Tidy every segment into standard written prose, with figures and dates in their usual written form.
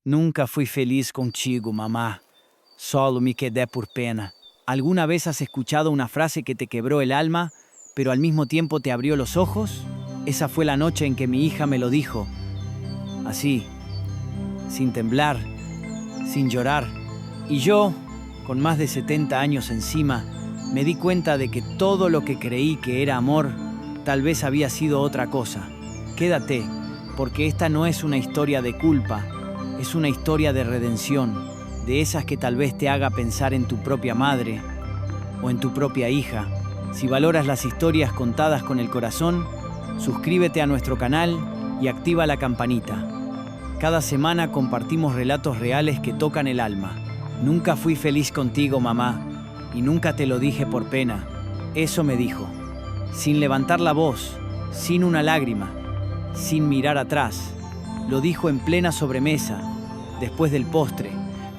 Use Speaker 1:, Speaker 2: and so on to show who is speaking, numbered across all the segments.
Speaker 1: Nunca fui feliz contigo, mamá. Solo me quedé por pena. ¿Alguna vez has escuchado una frase que te quebró el alma, pero al mismo tiempo te abrió los ojos? Esa fue la noche en que mi hija me lo dijo. Así, sin temblar, sin llorar. Y yo, con más de 70 años encima, me di cuenta de que todo lo que creí que era amor, tal vez había sido otra cosa. Quédate, porque esta no es una historia de culpa, es una historia de redención, de esas que tal vez te haga pensar en tu propia madre o en tu propia hija. Si valoras las historias contadas con el corazón, suscríbete a nuestro canal y activa la campanita. Cada semana compartimos relatos reales que tocan el alma. Nunca fui feliz contigo, mamá, y nunca te lo dije por pena. Eso me dijo, sin levantar la voz, sin una lágrima, sin mirar atrás. Lo dijo en plena sobremesa, después del postre,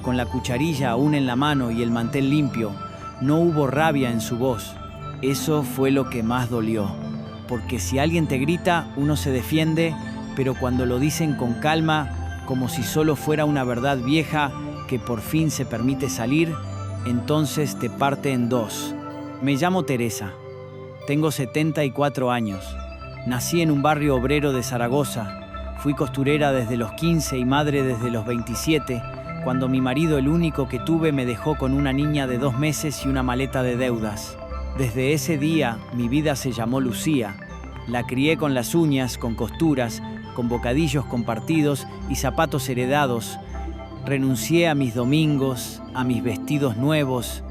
Speaker 1: con la cucharilla aún en la mano y el mantel limpio. No hubo rabia en su voz. Eso fue lo que más dolió. Porque si alguien te grita, uno se defiende, pero cuando lo dicen con calma, como si solo fuera una verdad vieja que por fin se permite salir, entonces te parte en dos. Me llamo Teresa. Tengo 74 años. Nací en un barrio obrero de Zaragoza. Fui costurera desde los 15 y madre desde los 27, cuando mi marido, el único que tuve, me dejó con una niña de 2 meses y una maleta de deudas. Desde ese día, mi vida se llamó Lucía. La crié con las uñas, con costuras, con bocadillos compartidos y zapatos heredados. Renuncié a mis domingos, a mis vestidos nuevos,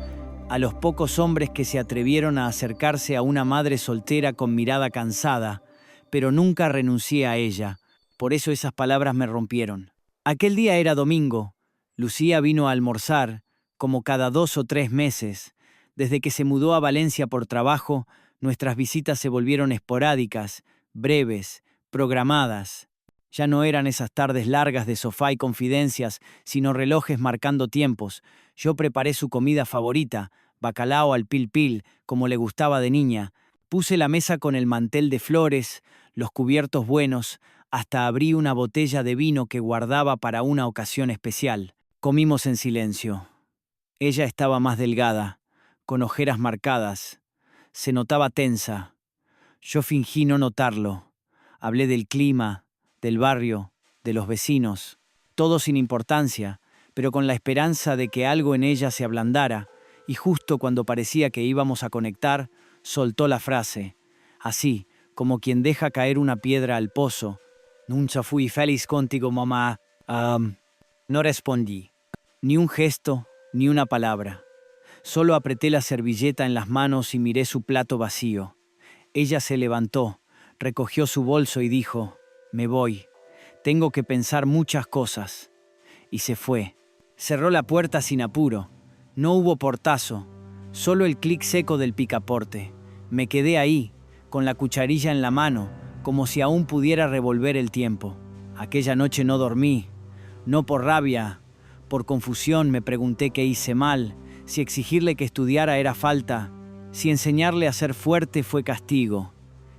Speaker 1: a los pocos hombres que se atrevieron a acercarse a una madre soltera con mirada cansada, pero nunca renuncié a ella. Por eso esas palabras me rompieron. Aquel día era domingo. Lucía vino a almorzar, como cada 2 o 3 meses. Desde que se mudó a Valencia por trabajo, nuestras visitas se volvieron esporádicas, breves, programadas. Ya no eran esas tardes largas de sofá y confidencias, sino relojes marcando tiempos. Yo preparé su comida favorita, bacalao al pil pil, como le gustaba de niña. Puse la mesa con el mantel de flores, los cubiertos buenos, hasta abrí una botella de vino que guardaba para una ocasión especial. Comimos en silencio. Ella estaba más delgada, con ojeras marcadas. Se notaba tensa. Yo fingí no notarlo. Hablé del clima, del barrio, de los vecinos, todo sin importancia, pero con la esperanza de que algo en ella se ablandara, y justo cuando parecía que íbamos a conectar, soltó la frase, así, como quien deja caer una piedra al pozo. Nunca fui feliz contigo, mamá. No respondí. Ni un gesto, ni una palabra. Solo apreté la servilleta en las manos y miré su plato vacío. Ella se levantó, recogió su bolso y dijo, me voy. Tengo que pensar muchas cosas. Y se fue. Cerró la puerta sin apuro. No hubo portazo, solo el clic seco del picaporte. Me quedé ahí, con la cucharilla en la mano, como si aún pudiera revolver el tiempo. Aquella noche no dormí, no por rabia, por confusión. Me pregunté qué hice mal, si exigirle que estudiara era falta, si enseñarle a ser fuerte fue castigo,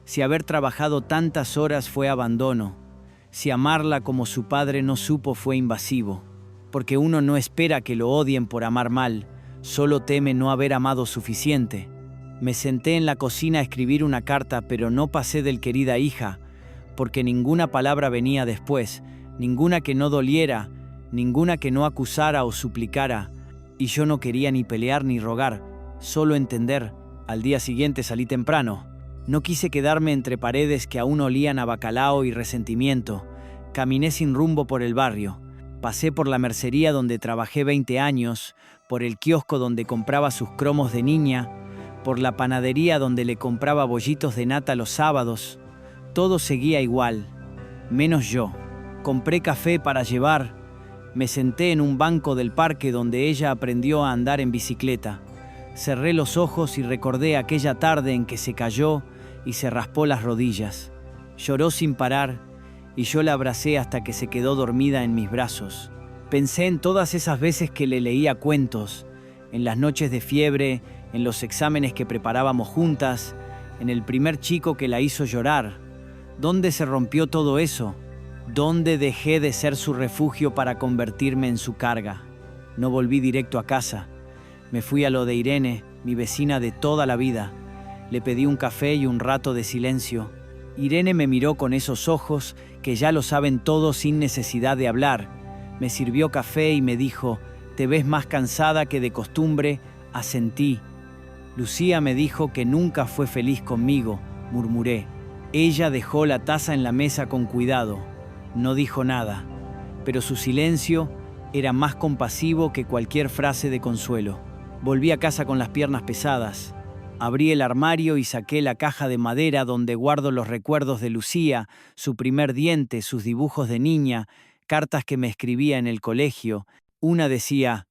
Speaker 1: si haber trabajado tantas horas fue abandono, si amarla como su padre no supo fue invasivo. Porque uno no espera que lo odien por amar mal, solo teme no haber amado suficiente. Me senté en la cocina a escribir una carta, pero no pasé del querida hija, porque ninguna palabra venía después, ninguna que no doliera, ninguna que no acusara o suplicara, y yo no quería ni pelear ni rogar, solo entender. Al día siguiente salí temprano. No quise quedarme entre paredes que aún olían a bacalao y resentimiento. Caminé sin rumbo por el barrio. Pasé por la mercería donde trabajé 20 años, por el kiosco donde compraba sus cromos de niña, por la panadería donde le compraba bollitos de nata los sábados. Todo seguía igual, menos yo. Compré café para llevar. Me senté en un banco del parque donde ella aprendió a andar en bicicleta. Cerré los ojos y recordé aquella tarde en que se cayó y se raspó las rodillas. Lloró sin parar y yo la abracé hasta que se quedó dormida en mis brazos. Pensé en todas esas veces que le leía cuentos, en las noches de fiebre, en los exámenes que preparábamos juntas, en el primer chico que la hizo llorar. ¿Dónde se rompió todo eso? ¿Dónde dejé de ser su refugio para convertirme en su carga? No volví directo a casa. Me fui a lo de Irene, mi vecina de toda la vida. Le pedí un café y un rato de silencio. Irene me miró con esos ojos que ya lo saben todo sin necesidad de hablar. Me sirvió café y me dijo: «Te ves más cansada que de costumbre». Asentí. Lucía me dijo que nunca fue feliz conmigo, murmuré. Ella dejó la taza en la mesa con cuidado. No dijo nada, pero su silencio era más compasivo que cualquier frase de consuelo. Volví a casa con las piernas pesadas. Abrí el armario y saqué la caja de madera donde guardo los recuerdos de Lucía, su primer diente, sus dibujos de niña, cartas que me escribía en el colegio. Una decía: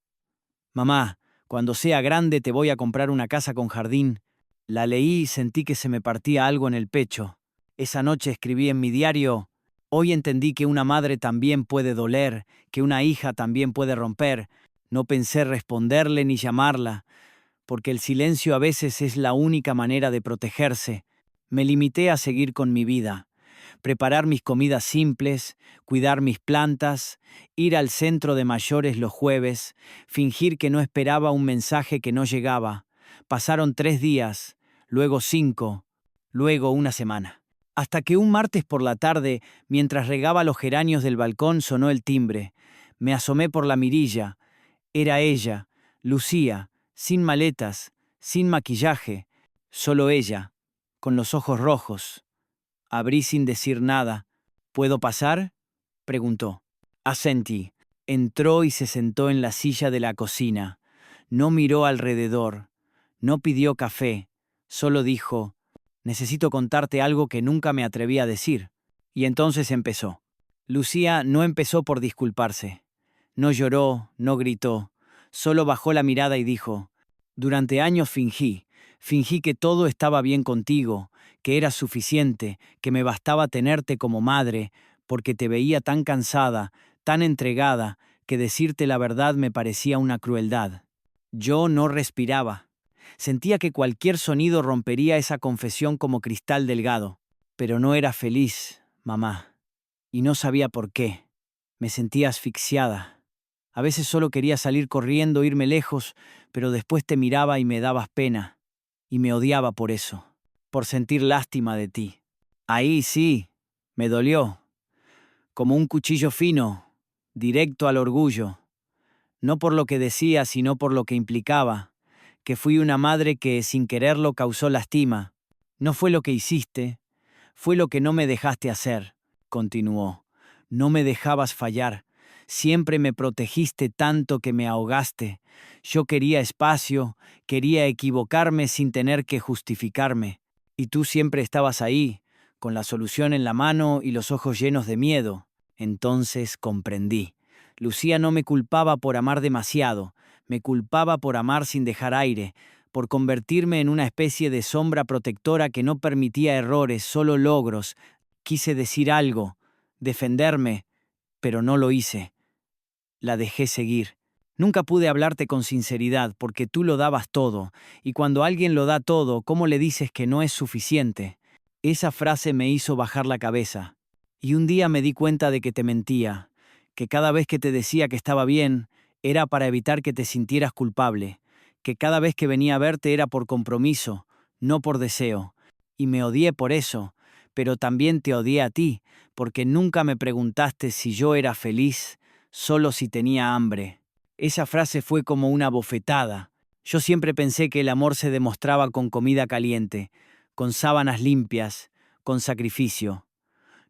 Speaker 1: «Mamá, cuando sea grande te voy a comprar una casa con jardín». La leí y sentí que se me partía algo en el pecho. Esa noche escribí en mi diario: «Hoy entendí que una madre también puede doler, que una hija también puede romper». No pensé responderle ni llamarla, porque el silencio a veces es la única manera de protegerse. Me limité a seguir con mi vida, preparar mis comidas simples, cuidar mis plantas, ir al centro de mayores los jueves, fingir que no esperaba un mensaje que no llegaba. Pasaron 3 días, luego 5, luego una semana. Hasta que un martes por la tarde, mientras regaba los geranios del balcón, sonó el timbre. Me asomé por la mirilla. Era ella, Lucía, sin maletas, sin maquillaje, solo ella, con los ojos rojos. Abrí sin decir nada. «¿Puedo pasar?», preguntó. Asentí. Entró y se sentó en la silla de la cocina. No miró alrededor. No pidió café. Solo dijo: «Necesito contarte algo que nunca me atreví a decir». Y entonces empezó. Lucía no empezó por disculparse. No lloró, no gritó. Solo bajó la mirada y dijo: «Durante años fingí que todo estaba bien contigo, que eras suficiente, que me bastaba tenerte como madre, porque te veía tan cansada, tan entregada, que decirte la verdad me parecía una crueldad. Yo no respiraba. Sentía que cualquier sonido rompería esa confesión como cristal delgado. Pero no era feliz, mamá. Y no sabía por qué. Me sentía asfixiada. A veces solo quería salir corriendo, irme lejos, pero después te miraba y me dabas pena. Y me odiaba por eso, por sentir lástima de ti. Ahí sí, me dolió, como un cuchillo fino, directo al orgullo. No por lo que decía, sino por lo que implicaba, que fui una madre que sin quererlo causó lastima. No fue lo que hiciste, fue lo que no me dejaste hacer, continuó. No me dejabas fallar. Siempre me protegiste tanto que me ahogaste. Yo quería espacio, quería equivocarme sin tener que justificarme. Y tú siempre estabas ahí, con la solución en la mano y los ojos llenos de miedo. Entonces comprendí. Lucía no me culpaba por amar demasiado, me culpaba por amar sin dejar aire, por convertirme en una especie de sombra protectora que no permitía errores, solo logros. Quise decir algo, defenderme, pero no lo hice. La dejé seguir. Nunca pude hablarte con sinceridad porque tú lo dabas todo, y cuando alguien lo da todo, ¿cómo le dices que no es suficiente? Esa frase me hizo bajar la cabeza. Y un día me di cuenta de que te mentía, que cada vez que te decía que estaba bien, era para evitar que te sintieras culpable, que cada vez que venía a verte era por compromiso, no por deseo. Y me odié por eso, pero también te odié a ti, porque nunca me preguntaste si yo era feliz, solo si tenía hambre. Esa frase fue como una bofetada. Yo siempre pensé que el amor se demostraba con comida caliente, con sábanas limpias, con sacrificio.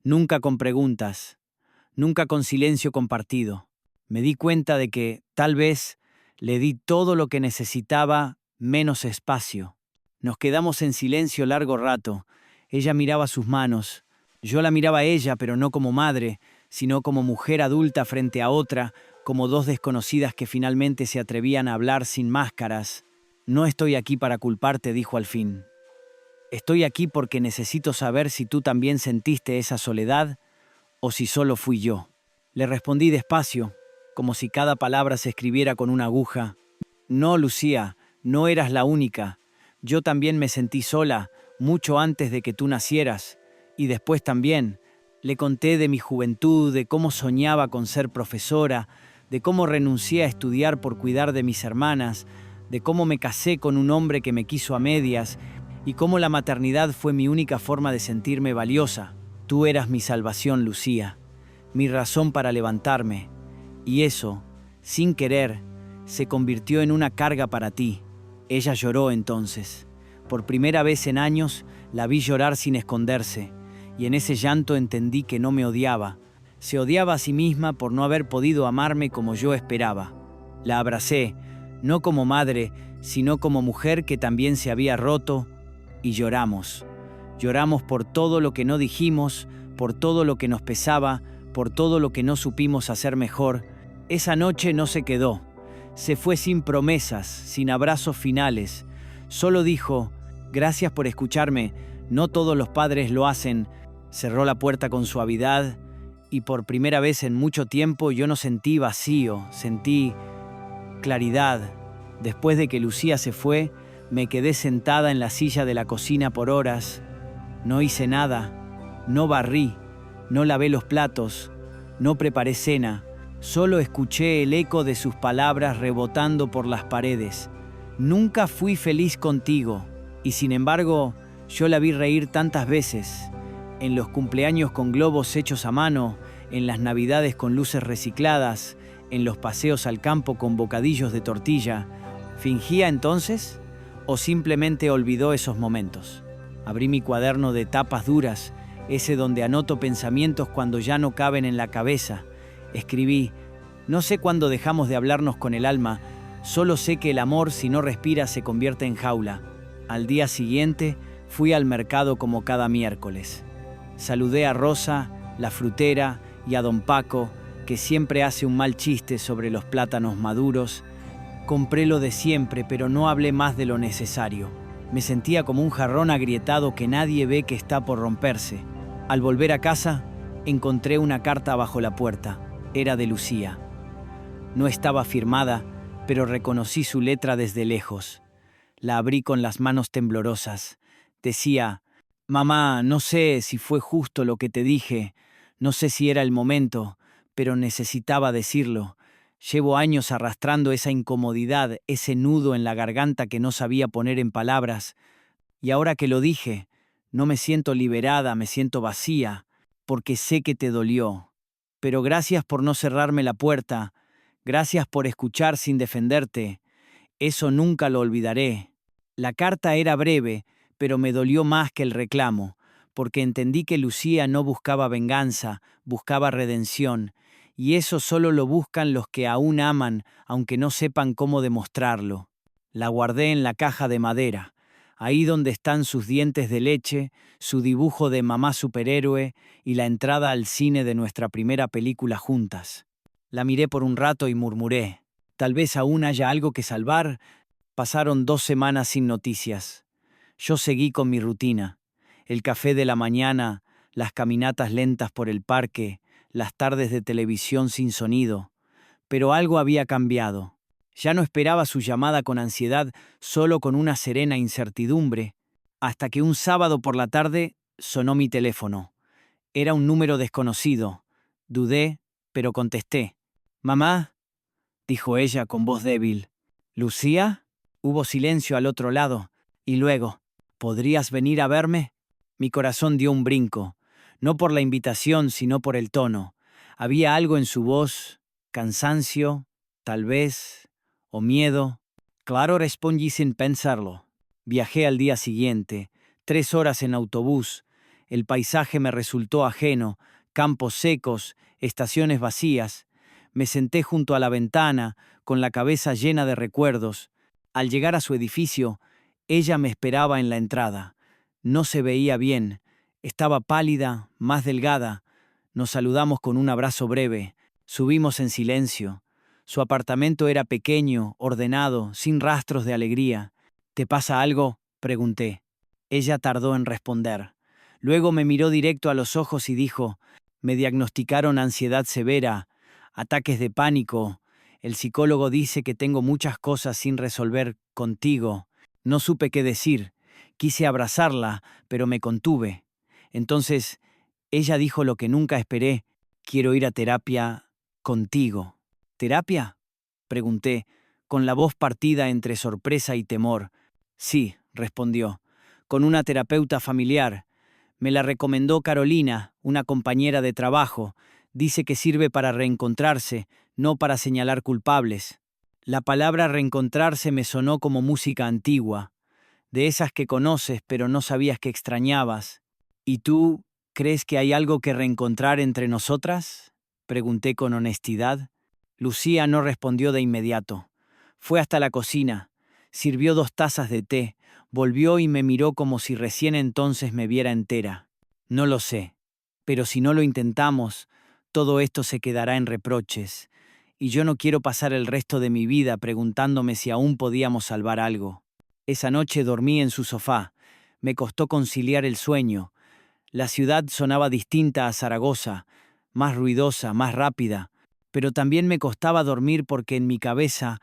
Speaker 1: Nunca con preguntas, nunca con silencio compartido. Me di cuenta de que, tal vez, le di todo lo que necesitaba, menos espacio. Nos quedamos en silencio largo rato. Ella miraba sus manos. Yo la miraba a ella, pero no como madre, sino como mujer adulta frente a otra, como dos desconocidas que finalmente se atrevían a hablar sin máscaras. «No estoy aquí para culparte», dijo al fin. «Estoy aquí porque necesito saber si tú también sentiste esa soledad o si solo fui yo». Le respondí despacio, como si cada palabra se escribiera con una aguja. «No, Lucía, no eras la única. Yo también me sentí sola, mucho antes de que tú nacieras. Y después también». Le conté de mi juventud, de cómo soñaba con ser profesora, de cómo renuncié a estudiar por cuidar de mis hermanas, de cómo me casé con un hombre que me quiso a medias y cómo la maternidad fue mi única forma de sentirme valiosa. Tú eras mi salvación, Lucía, mi razón para levantarme. Y eso, sin querer, se convirtió en una carga para ti. Ella lloró entonces. Por primera vez en años, la vi llorar sin esconderse, y en ese llanto entendí que no me odiaba. Se odiaba a sí misma por no haber podido amarme como yo esperaba. La abracé, no como madre, sino como mujer que también se había roto, y lloramos. Lloramos por todo lo que no dijimos, por todo lo que nos pesaba, por todo lo que no supimos hacer mejor. Esa noche no se quedó. Se fue sin promesas, sin abrazos finales. Solo dijo: gracias por escucharme, no todos los padres lo hacen. Cerró la puerta con suavidad y por primera vez en mucho tiempo yo no sentí vacío, sentí claridad. Después de que Lucía se fue, me quedé sentada en la silla de la cocina por horas. No hice nada, no barrí, no lavé los platos, no preparé cena. Solo escuché el eco de sus palabras rebotando por las paredes. Nunca fui feliz contigo, y sin embargo, yo la vi reír tantas veces. En los cumpleaños con globos hechos a mano, en las navidades con luces recicladas, en los paseos al campo con bocadillos de tortilla. ¿Fingía entonces? ¿O simplemente olvidó esos momentos? Abrí mi cuaderno de tapas duras, ese donde anoto pensamientos cuando ya no caben en la cabeza. Escribí: no sé cuándo dejamos de hablarnos con el alma, solo sé que el amor, si no respira, se convierte en jaula. Al día siguiente, fui al mercado como cada miércoles. Saludé a Rosa, la frutera, y a don Paco, que siempre hace un mal chiste sobre los plátanos maduros. Compré lo de siempre, pero no hablé más de lo necesario. Me sentía como un jarrón agrietado que nadie ve que está por romperse. Al volver a casa, encontré una carta bajo la puerta. Era de Lucía. No estaba firmada, pero reconocí su letra desde lejos. La abrí con las manos temblorosas. Decía: mamá, no sé si fue justo lo que te dije, no sé si era el momento, pero necesitaba decirlo. Llevo años arrastrando esa incomodidad, ese nudo en la garganta que no sabía poner en palabras, y ahora que lo dije, no me siento liberada, me siento vacía, porque sé que te dolió. Pero gracias por no cerrarme la puerta, gracias por escuchar sin defenderte. Eso nunca lo olvidaré. La carta era breve, pero me dolió más que el reclamo, porque entendí que Lucía no buscaba venganza, buscaba redención, y eso solo lo buscan los que aún aman, aunque no sepan cómo demostrarlo. La guardé en la caja de madera, ahí donde están sus dientes de leche, su dibujo de mamá superhéroe y la entrada al cine de nuestra primera película juntas. La miré por un rato y murmuré: tal vez aún haya algo que salvar. Pasaron 2 semanas sin noticias. Yo seguí con mi rutina. El café de la mañana, las caminatas lentas por el parque, las tardes de televisión sin sonido. Pero algo había cambiado. Ya no esperaba su llamada con ansiedad, solo con una serena incertidumbre, hasta que un sábado por la tarde sonó mi teléfono. Era un número desconocido. Dudé, pero contesté. «Mamá», dijo ella con voz débil. «¿Lucía?» Hubo silencio al otro lado, y luego: «¿Podrías venir a verme?» Mi corazón dio un brinco, no por la invitación, sino por el tono. Había algo en su voz, cansancio, tal vez, o miedo. Claro, respondí sin pensarlo. Viajé al día siguiente, 3 horas en autobús. El paisaje me resultó ajeno, campos secos, estaciones vacías. Me senté junto a la ventana, con la cabeza llena de recuerdos. Al llegar a su edificio, ella me esperaba en la entrada. No se veía bien, estaba pálida, más delgada. Nos saludamos con un abrazo breve. Subimos en silencio. Su apartamento era pequeño, ordenado, sin rastros de alegría. «¿Te pasa algo?», pregunté. Ella tardó en responder. Luego me miró directo a los ojos y dijo: «Me diagnosticaron ansiedad severa, ataques de pánico. El psicólogo dice que tengo muchas cosas sin resolver contigo». No supe qué decir. Quise abrazarla, pero me contuve. Entonces, Ella dijo lo que nunca esperé: quiero ir a terapia contigo. ¿Terapia?, pregunté, con la voz partida entre sorpresa y temor. Sí, respondió, con una terapeuta familiar. Me la recomendó Carolina, una compañera de trabajo. Dice que sirve para reencontrarse, no para señalar culpables. La palabra reencontrarse me sonó como música antigua, de esas que conoces pero no sabías que extrañabas. ¿Y tú crees que hay algo que reencontrar entre nosotras?, pregunté con honestidad. Lucía no respondió de inmediato. Fue hasta la cocina, sirvió 2 tazas de té, volvió y me miró como si recién entonces me viera entera. No lo sé, pero si no lo intentamos, todo esto se quedará en reproches, y yo no quiero pasar el resto de mi vida preguntándome si aún podíamos salvar algo. Esa noche dormí en su sofá. Me costó conciliar el sueño. La ciudad sonaba distinta a Zaragoza, más ruidosa, más rápida, pero también me costaba dormir porque en mi cabeza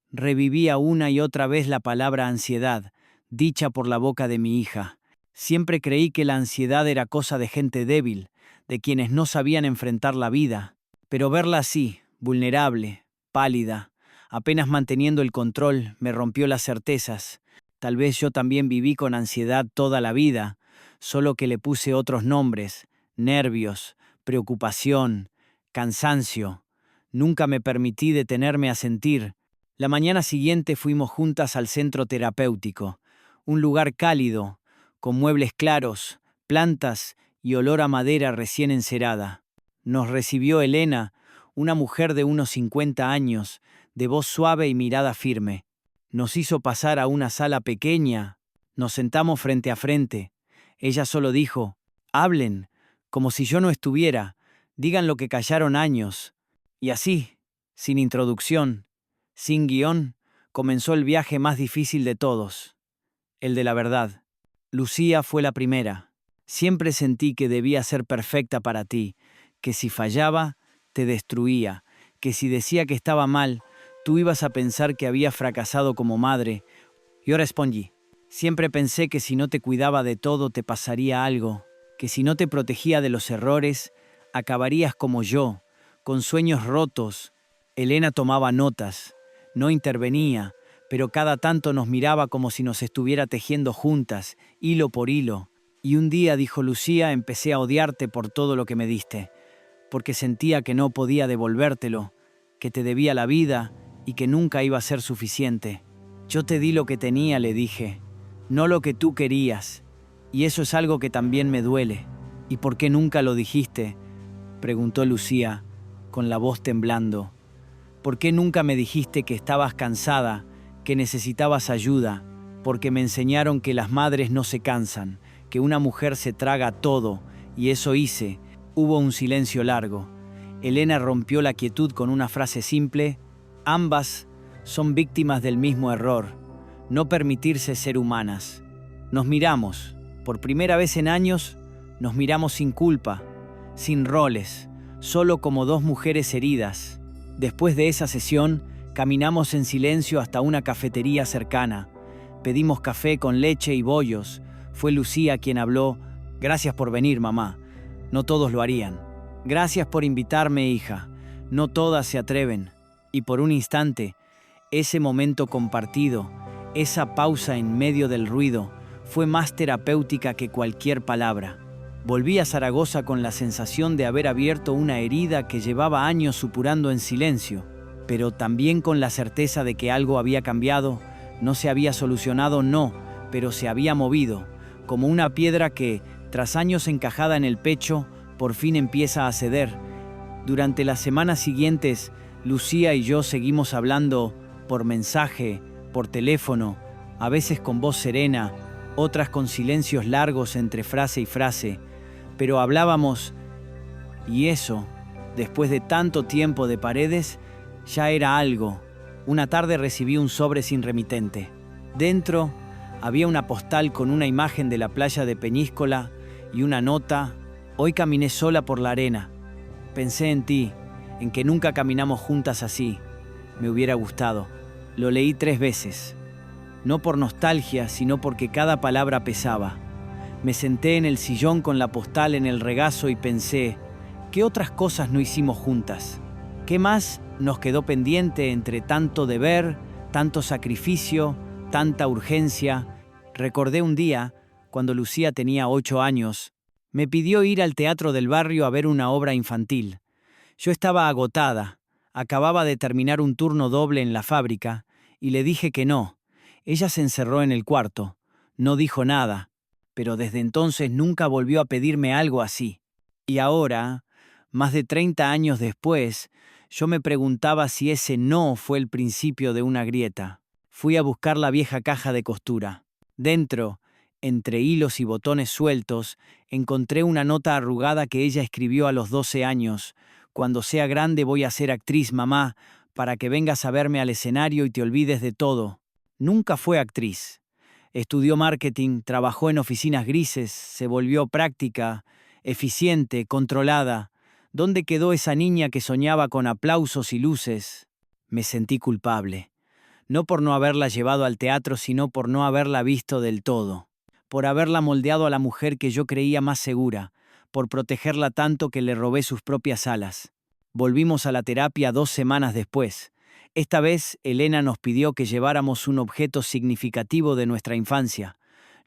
Speaker 1: revivía una y otra vez la palabra ansiedad, dicha por la boca de mi hija. Siempre creí que la ansiedad era cosa de gente débil, de quienes no sabían enfrentar la vida, pero verla así, vulnerable, pálida, apenas manteniendo el control, me rompió las certezas. Tal vez yo también viví con ansiedad toda la vida, solo que le puse otros nombres: nervios, preocupación, cansancio. Nunca me permití detenerme a sentir. La mañana siguiente fuimos juntas al centro terapéutico, un lugar cálido, con muebles claros, plantas y olor a madera recién encerada. Nos recibió Elena, una mujer de unos 50 años, de voz suave y mirada firme. Nos hizo pasar a una sala pequeña. Nos sentamos frente a frente. Ella solo dijo: hablen, como si yo no estuviera, digan lo que callaron años. Y así, sin introducción, sin guión, comenzó el viaje más difícil de todos, el de la verdad. Lucía fue la primera. Siempre sentí que debía ser perfecta para ti, que si fallaba, te destruía, que si decía que estaba mal, tú ibas a pensar que había fracasado como madre. Yo respondí: siempre pensé que si no te cuidaba de todo te pasaría algo, que si no te protegía de los errores, acabarías como yo, con sueños rotos. Elena tomaba notas, no intervenía, pero cada tanto nos miraba como si nos estuviera tejiendo juntas, hilo por hilo. Y un día, dijo Lucía, empecé a odiarte por todo lo que me diste, porque sentía que no podía devolvértelo, que te debía la vida y que nunca iba a ser suficiente. Yo te di lo que tenía, le dije, no lo que tú querías, y eso es algo que también me duele. ¿Y por qué nunca lo dijiste?, preguntó Lucía, con la voz temblando. ¿Por qué nunca me dijiste que estabas cansada, que necesitabas ayuda? Porque me enseñaron que las madres no se cansan, que una mujer se traga todo, y eso hice. Hubo un silencio largo. Elena rompió la quietud con una frase simple: ambas son víctimas del mismo error, no permitirse ser humanas. Nos miramos, por primera vez en años, nos miramos sin culpa, sin roles, solo como 2 mujeres heridas. Después de esa sesión, caminamos en silencio hasta una cafetería cercana. Pedimos café con leche y bollos. Fue Lucía quien habló: gracias por venir, mamá. No todos lo harían. Gracias por invitarme, hija. No todas se atreven. Y por un instante, ese momento compartido, esa pausa en medio del ruido, fue más terapéutica que cualquier palabra. Volví a Zaragoza con la sensación de haber abierto una herida que llevaba años supurando en silencio, pero también con la certeza de que algo había cambiado. No se había solucionado, no, pero se había movido, como una piedra que, tras años encajada en el pecho, por fin empieza a ceder. Durante las semanas siguientes, Lucía y yo seguimos hablando por mensaje, por teléfono, a veces con voz serena, otras con silencios largos entre frase y frase, pero hablábamos, y eso, después de tanto tiempo de paredes, ya era algo. Una tarde recibí un sobre sin remitente. Dentro había una postal con una imagen de la playa de Peñíscola y una nota: hoy caminé sola por la arena. Pensé en ti, en que nunca caminamos juntas así. Me hubiera gustado. Lo leí 3 veces. No por nostalgia, sino porque cada palabra pesaba. Me senté en el sillón con la postal en el regazo y pensé, ¿qué otras cosas no hicimos juntas? ¿Qué más nos quedó pendiente entre tanto deber, tanto sacrificio, tanta urgencia? Recordé un día, cuando Lucía tenía 8 años, me pidió ir al teatro del barrio a ver una obra infantil. Yo estaba agotada, acababa de terminar un turno doble en la fábrica, y le dije que no. Ella se encerró en el cuarto, no dijo nada, pero desde entonces nunca volvió a pedirme algo así. Y ahora, más de 30 años después, yo me preguntaba si ese no fue el principio de una grieta. Fui a buscar la vieja caja de costura. Dentro, entre hilos y botones sueltos, encontré una nota arrugada que ella escribió a los 12 años. Cuando sea grande voy a ser actriz, mamá, para que vengas a verme al escenario y te olvides de todo. Nunca fue actriz. Estudió marketing, trabajó en oficinas grises, se volvió práctica, eficiente, controlada. ¿Dónde quedó esa niña que soñaba con aplausos y luces? Me sentí culpable. No por no haberla llevado al teatro, sino por no haberla visto del todo. Por haberla moldeado a la mujer que yo creía más segura, por protegerla tanto que le robé sus propias alas. Volvimos a la terapia 2 semanas después. Esta vez, Elena nos pidió que lleváramos un objeto significativo de nuestra infancia.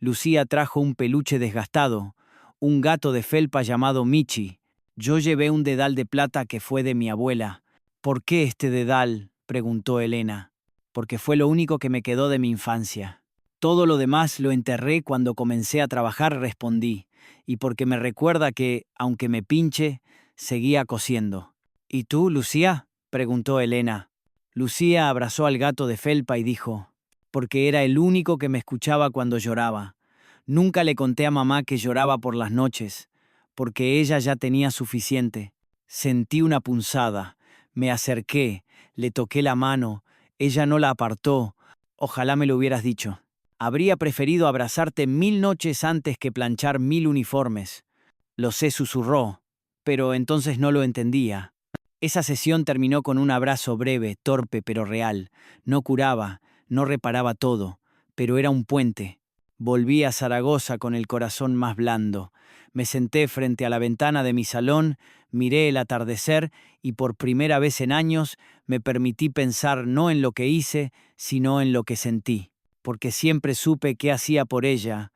Speaker 1: Lucía trajo un peluche desgastado, un gato de felpa llamado Michi. Yo llevé un dedal de plata que fue de mi abuela. ¿Por qué este dedal?, preguntó Elena. Porque fue lo único que me quedó de mi infancia. Todo lo demás lo enterré cuando comencé a trabajar, respondí, y porque me recuerda que, aunque me pinche, seguía cosiendo. ¿Y tú, Lucía?, preguntó Elena. Lucía abrazó al gato de felpa y dijo, porque era el único que me escuchaba cuando lloraba. Nunca le conté a mamá que lloraba por las noches, porque ella ya tenía suficiente. Sentí una punzada, me acerqué, le toqué la mano, ella no la apartó. Ojalá me lo hubieras dicho. Habría preferido abrazarte 1000 noches antes que planchar 1000 uniformes. Lo sé, susurró, pero entonces no lo entendía. Esa sesión terminó con un abrazo breve, torpe pero real. No curaba, no reparaba todo, pero era un puente. Volví a Zaragoza con el corazón más blando. Me senté frente a la ventana de mi salón, miré el atardecer y por primera vez en años me permití pensar no en lo que hice, sino en lo que sentí. Porque siempre supe qué hacía por ella,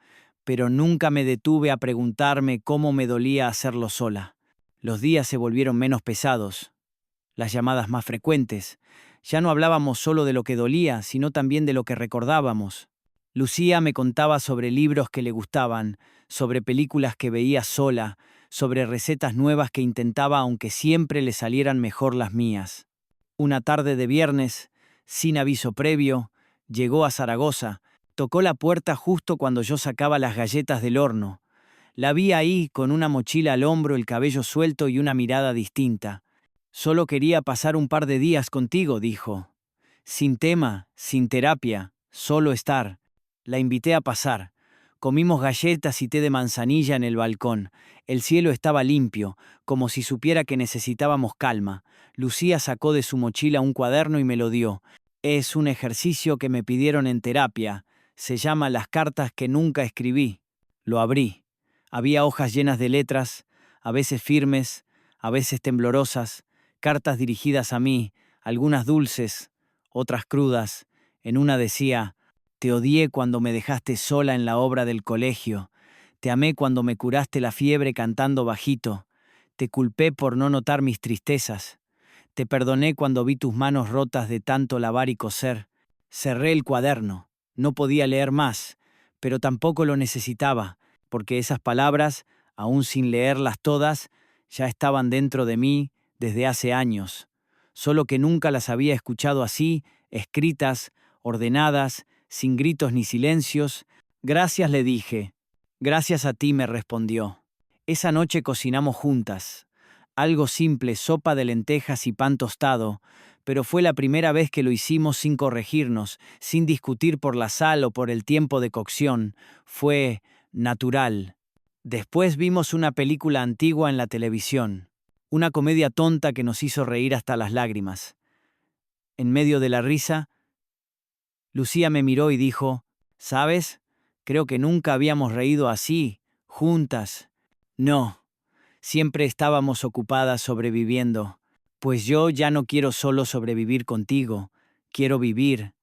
Speaker 1: pero nunca me detuve a preguntarme cómo me dolía hacerlo sola. Los días se volvieron menos pesados, las llamadas más frecuentes. Ya no hablábamos solo de lo que dolía, sino también de lo que recordábamos. Lucía me contaba sobre libros que le gustaban, sobre películas que veía sola, sobre recetas nuevas que intentaba aunque siempre le salieran mejor las mías. Una tarde de viernes, sin aviso previo, llegó a Zaragoza, tocó la puerta justo cuando yo sacaba las galletas del horno. La vi ahí, con una mochila al hombro, el cabello suelto y una mirada distinta. Solo quería pasar un par de días contigo, dijo. Sin tema, sin terapia, solo estar. La invité a pasar. Comimos galletas y té de manzanilla en el balcón. El cielo estaba limpio, como si supiera que necesitábamos calma. Lucía sacó de su mochila un cuaderno y me lo dio. Es un ejercicio que me pidieron en terapia. Se llama Las cartas que nunca escribí. Lo abrí. Había hojas llenas de letras, a veces firmes, a veces temblorosas, cartas dirigidas a mí, algunas dulces, otras crudas. En una decía: te odié cuando me dejaste sola en la obra del colegio. Te amé cuando me curaste la fiebre cantando bajito. Te culpé por no notar mis tristezas. Te perdoné cuando vi tus manos rotas de tanto lavar y coser. Cerré el cuaderno. No podía leer más, pero tampoco lo necesitaba, porque esas palabras, aún sin leerlas todas, ya estaban dentro de mí desde hace años. Solo que nunca las había escuchado así, escritas, ordenadas, sin gritos ni silencios. Gracias, le dije. Gracias a ti, me respondió. Esa noche cocinamos juntas. Algo simple, sopa de lentejas y pan tostado, pero fue la primera vez que lo hicimos sin corregirnos, sin discutir por la sal o por el tiempo de cocción. Fue natural. Después vimos una película antigua en la televisión, una comedia tonta que nos hizo reír hasta las lágrimas. En medio de la risa, Lucía me miró y dijo: ¿sabes? Creo que nunca habíamos reído así, juntas. No, siempre estábamos ocupadas sobreviviendo, pues yo ya no quiero solo sobrevivir contigo, quiero vivir,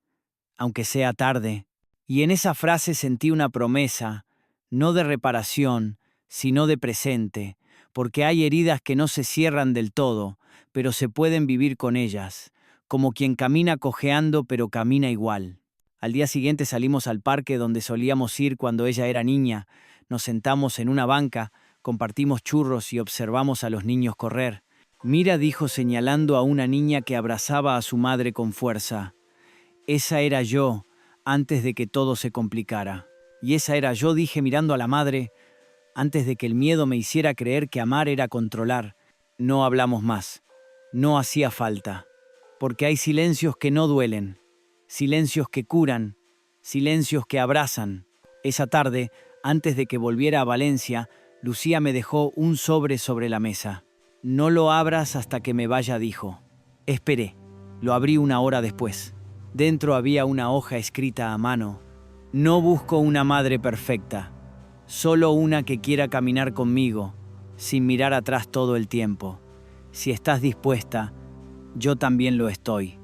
Speaker 1: aunque sea tarde. Y en esa frase sentí una promesa, no de reparación, sino de presente, porque hay heridas que no se cierran del todo, pero se pueden vivir con ellas, como quien camina cojeando pero camina igual. Al día siguiente salimos al parque donde solíamos ir cuando ella era niña, nos sentamos en una banca, compartimos churros y observamos a los niños correr. Mira, dijo señalando a una niña que abrazaba a su madre con fuerza. Esa era yo, antes de que todo se complicara. Y esa era yo, dije mirando a la madre, antes de que el miedo me hiciera creer que amar era controlar. No hablamos más. No hacía falta. Porque hay silencios que no duelen, silencios que curan, silencios que abrazan. Esa tarde, antes de que volviera a Valencia, Lucía me dejó un sobre la mesa. No lo abras hasta que me vaya, dijo. Esperé. Lo abrí una hora después. Dentro había una hoja escrita a mano. No busco una madre perfecta, solo una que quiera caminar conmigo, sin mirar atrás todo el tiempo. Si estás dispuesta, yo también lo estoy.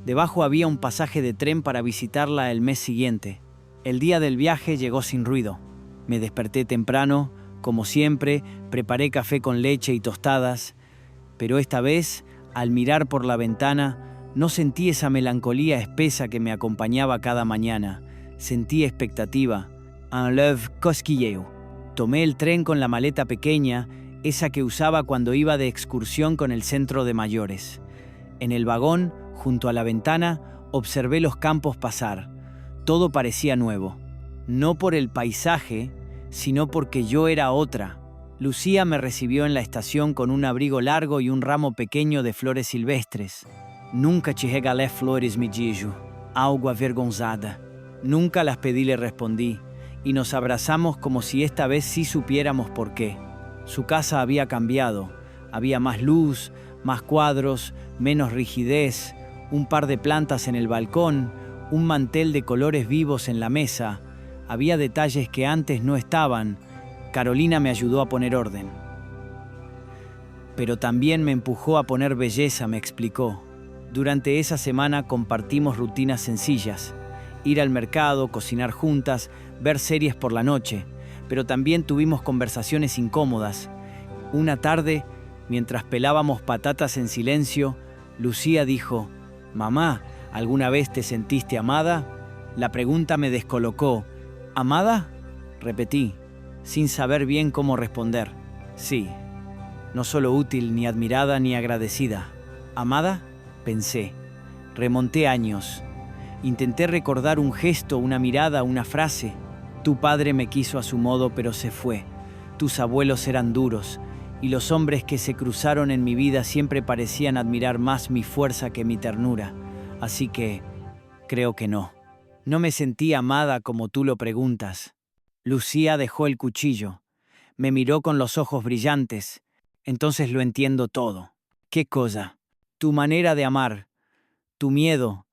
Speaker 1: Debajo había un pasaje de tren para visitarla el mes siguiente. El día del viaje llegó sin ruido. Me desperté temprano, como siempre, preparé café con leche y tostadas, pero esta vez, al mirar por la ventana, no sentí esa melancolía espesa que me acompañaba cada mañana. Sentí expectativa, un leve cosquilleo. Tomé el tren con la maleta pequeña, esa que usaba cuando iba de excursión con el centro de mayores. En el vagón, junto a la ventana, observé los campos pasar. Todo parecía nuevo. No por el paisaje, sino porque yo era otra. Lucía me recibió en la estación con un abrigo largo y un ramo pequeño de flores silvestres. Nunca te regalé flores, me dijo, algo avergonzada. Nunca las pedí, le respondí, y nos abrazamos como si esta vez sí supiéramos por qué. Su casa había cambiado. Había más luz, más cuadros, menos rigidez, un par de plantas en el balcón, un mantel de colores vivos en la mesa. Había detalles que antes no estaban. Carolina me ayudó a poner orden. Pero también me empujó a poner belleza, me explicó. Durante esa semana compartimos rutinas sencillas. Ir al mercado, cocinar juntas, ver series por la noche. Pero también tuvimos conversaciones incómodas. Una tarde, mientras pelábamos patatas en silencio, Lucía dijo, «Mamá, ¿alguna vez te sentiste amada?» La pregunta me descolocó. «¿Amada?» Repetí, sin saber bien cómo responder. Sí, no solo útil, ni admirada, ni agradecida. ¿Amada? Pensé. Remonté años. Intenté recordar un gesto, una mirada, una frase. Tu padre me quiso a su modo, pero se fue. Tus abuelos eran duros, y los hombres que se cruzaron en mi vida siempre parecían admirar más mi fuerza que mi ternura. Así que, creo que no. No me sentí amada como tú lo preguntas. Lucía dejó el cuchillo. Me miró con los ojos brillantes. Entonces lo entiendo todo. ¿Qué cosa? Tu manera de amar, tu miedo,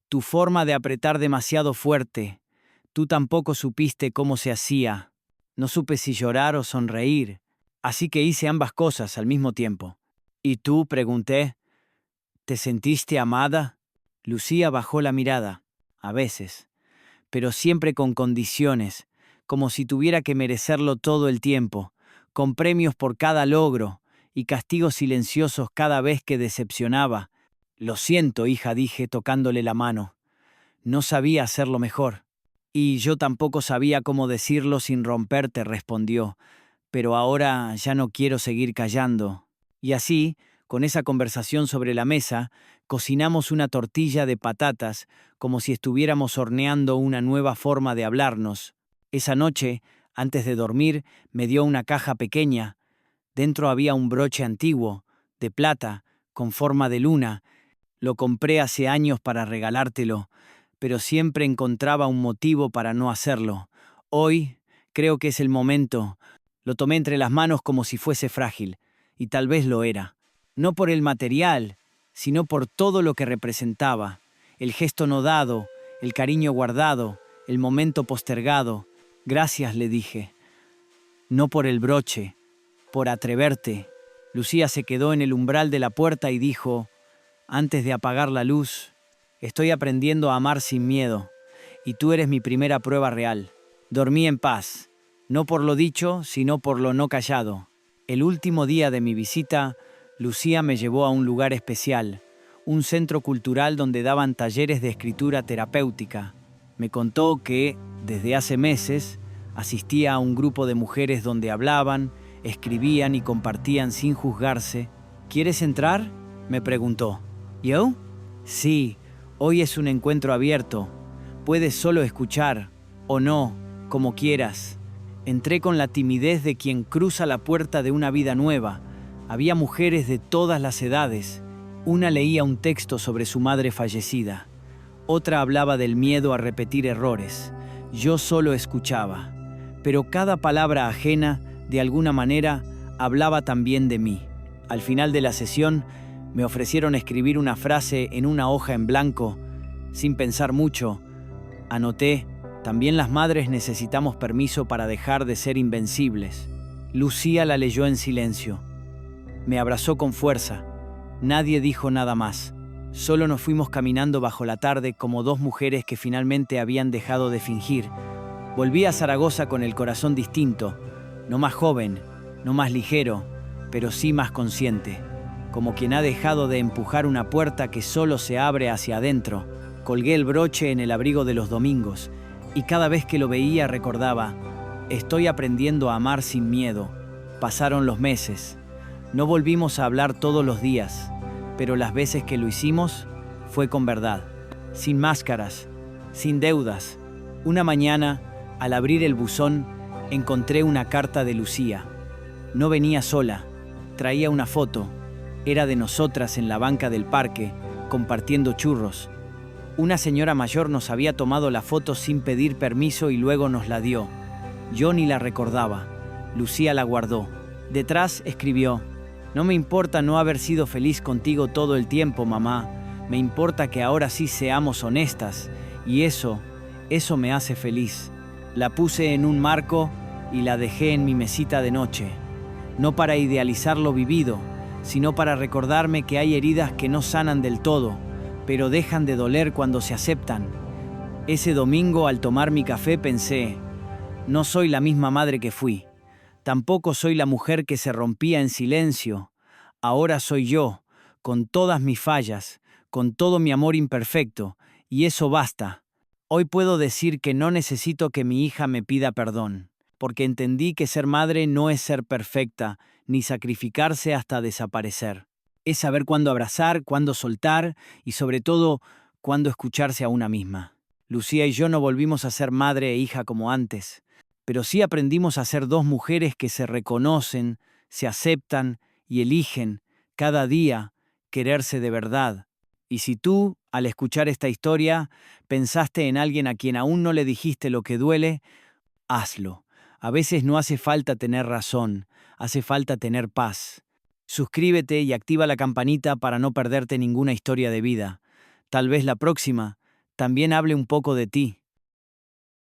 Speaker 1: tu forma de apretar demasiado fuerte. Tú tampoco supiste cómo se hacía. No supe si llorar o sonreír. Así que hice ambas cosas al mismo tiempo. ¿Y tú?, pregunté. ¿Te sentiste amada? Lucía bajó la mirada. A veces. Pero siempre con condiciones, como si tuviera que merecerlo todo el tiempo, con premios por cada logro y castigos silenciosos cada vez que decepcionaba. Lo siento, hija, dije tocándole la mano. No sabía hacerlo mejor. Y yo tampoco sabía cómo decirlo sin romperte, respondió. Pero ahora ya no quiero seguir callando. Y así, con esa conversación sobre la mesa, cocinamos una tortilla de patatas como si estuviéramos horneando una nueva forma de hablarnos. Esa noche, antes de dormir, me dio una caja pequeña. Dentro había un broche antiguo, de plata, con forma de luna. Lo compré hace años para regalártelo, pero siempre encontraba un motivo para no hacerlo. Hoy, creo que es el momento. Lo tomé entre las manos como si fuese frágil, y tal vez lo era. No por el material, sino por todo lo que representaba. El gesto no dado, el cariño guardado, el momento postergado. Gracias, le dije. no por el broche, por atreverte. Lucía se quedó en el umbral de la puerta y dijo, antes de apagar la luz, estoy aprendiendo a amar sin miedo, y tú eres mi primera prueba real. Dormí en paz, no por lo dicho, sino por lo no callado. El último día de mi visita, Lucía me llevó a un lugar especial, un centro cultural donde daban talleres de escritura terapéutica. Me contó que, desde hace meses, asistía a un grupo de mujeres donde hablaban, escribían y compartían sin juzgarse. ¿Quieres entrar?, me preguntó. ¿Yo? Sí, hoy es un encuentro abierto. Puedes solo escuchar, o no, como quieras. Entré con la timidez de quien cruza la puerta de una vida nueva. Había mujeres de todas las edades. Una leía un texto sobre su madre fallecida. Otra hablaba del miedo a repetir errores. Yo solo escuchaba. Pero cada palabra ajena, de alguna manera, hablaba también de mí. Al final de la sesión, me ofrecieron escribir una frase en una hoja en blanco. Sin pensar mucho, anoté, también las madres necesitamos permiso para dejar de ser invencibles. Lucía la leyó en silencio. Me abrazó con fuerza. Nadie dijo nada más. Solo nos fuimos caminando bajo la tarde como dos mujeres que finalmente habían dejado de fingir. Volví a Zaragoza con el corazón distinto, no más joven, no más ligero, pero sí más consciente, como quien ha dejado de empujar una puerta que solo se abre hacia adentro. Colgué el broche en el abrigo de los domingos, y cada vez que lo veía recordaba, estoy aprendiendo a amar sin miedo. Pasaron los meses. No volvimos a hablar todos los días, pero las veces que lo hicimos fue con verdad, sin máscaras, sin deudas. Una mañana, al abrir el buzón, encontré una carta de Lucía. No venía sola, traía una foto. Era de nosotras en la banca del parque, compartiendo churros. Una señora mayor nos había tomado la foto sin pedir permiso y luego nos la dio. Yo ni la recordaba. Lucía la guardó. Detrás escribió, no me importa no haber sido feliz contigo todo el tiempo, mamá. Me importa que ahora sí seamos honestas. Y eso me hace feliz. La puse en un marco y la dejé en mi mesita de noche. No para idealizar lo vivido, sino para recordarme que hay heridas que no sanan del todo, pero dejan de doler cuando se aceptan. Ese domingo, al tomar mi café, pensé, no soy la misma madre que fui. Tampoco soy la mujer que se rompía en silencio. Ahora soy yo, con todas mis fallas, con todo mi amor imperfecto, y eso basta. Hoy puedo decir que no necesito que mi hija me pida perdón, porque entendí que ser madre no es ser perfecta, ni sacrificarse hasta desaparecer. Es saber cuándo abrazar, cuándo soltar y sobre todo, cuándo escucharse a una misma. Lucía y yo no volvimos a ser madre e hija como antes, pero sí aprendimos a ser dos mujeres que se reconocen, se aceptan y eligen, cada día, quererse de verdad. Y si tú, al escuchar esta historia, pensaste en alguien a quien aún no le dijiste lo que duele, hazlo. A veces no hace falta tener razón, hace falta tener paz. Suscríbete y activa la campanita para no perderte ninguna historia de vida. Tal vez la próxima también hable un poco de ti.